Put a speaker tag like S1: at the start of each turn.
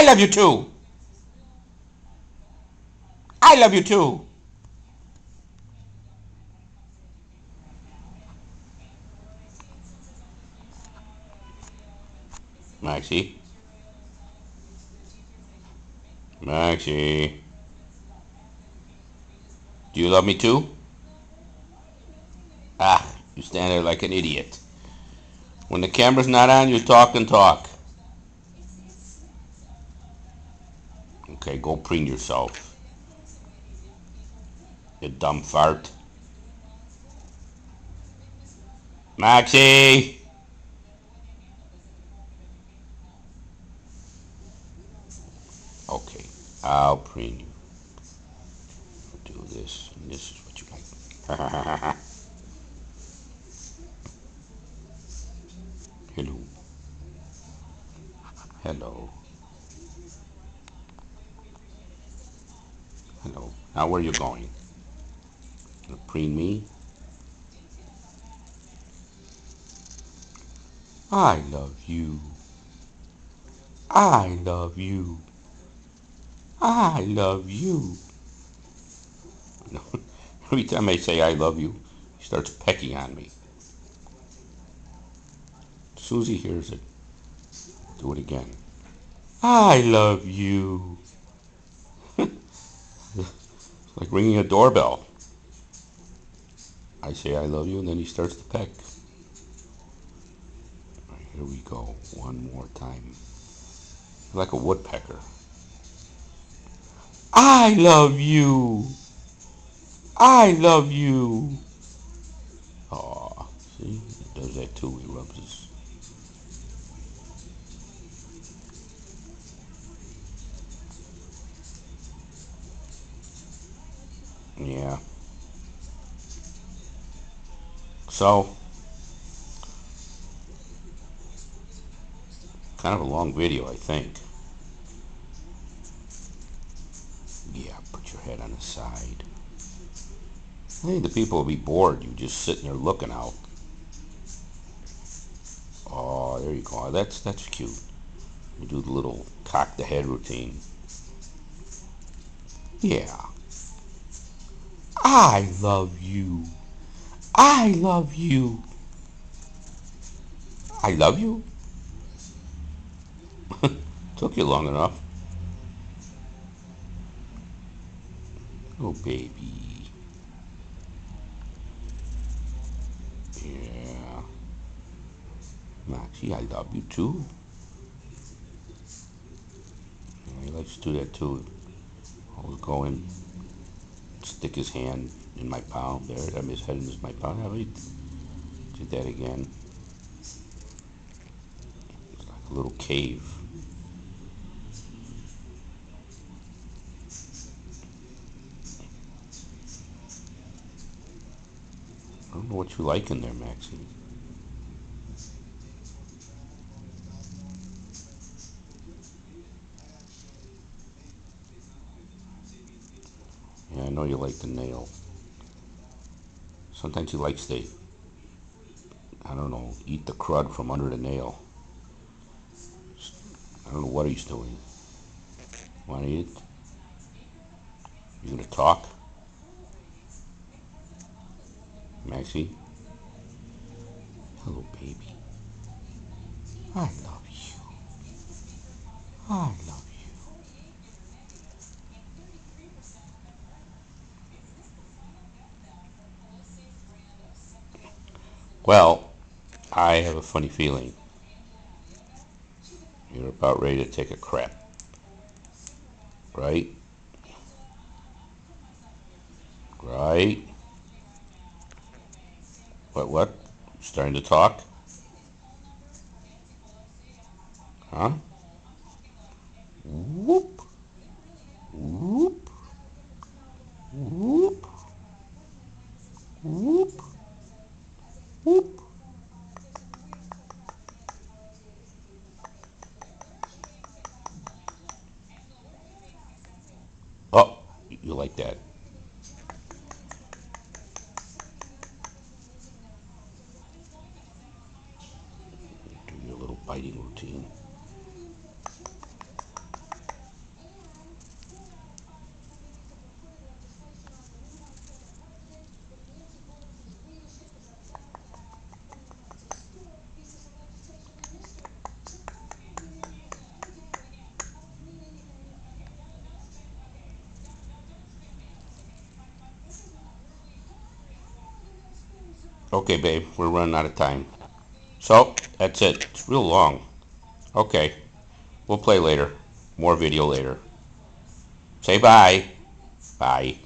S1: I love you too. I love you too. Maxie. Maxie. Do you love me too? Ah, you stand there like an idiot. When the camera's not on, you talk and talk. Okay, go preen yourself. You dumb fart. Maxie! Okay, I'll preen you. I'll do this, and this is what you like. Hello. Hello. Hello. Now where are you going? Gonna preen me? I love you. I love you. I love you. No. Every time I say I love you, he starts pecking on me. As soon as he hears it, do it again. I love you. It's like ringing a doorbell. I say I love you, and then he starts to peck. All right, here we go. One more time. Like a woodpecker. I love you. I love you. Aw, see? He does that too. He rubs his. Yeah. So, kind of a long video, I think. Yeah, put your head on the side. I think the people will be bored. You just sitting there looking out. Oh, there you go. That's cute. You do the little cock the head routine. Yeah. I love you. I love you. I love you. Took you long enough. Oh, baby. Yeah. Maxie, I love you too. Yeah, he likes to do that too. Always go in, stick his hand in my palm. There, I mean, his head in my palm. Yeah, he did that again. It's like a little cave. I don't know what you like in there, Maxie. Yeah, I know you like the nail. Sometimes he likes to, I don't know, eat the crud from under the nail. I don't know what he's doing. Want to eat it? You gonna talk, Maxie? Hello, baby. I love you. I love you. Well, I have a funny feeling. You're about ready to take a crap, right? Right? What? Starting to talk? Huh? Whoop, whoop, whoop, whoop, whoop. Oh, you like that? Do your little biting routine. Okay, babe, we're running out of time. So, that's it. It's real long. Okay, we'll play later. More video later. Say bye. Bye.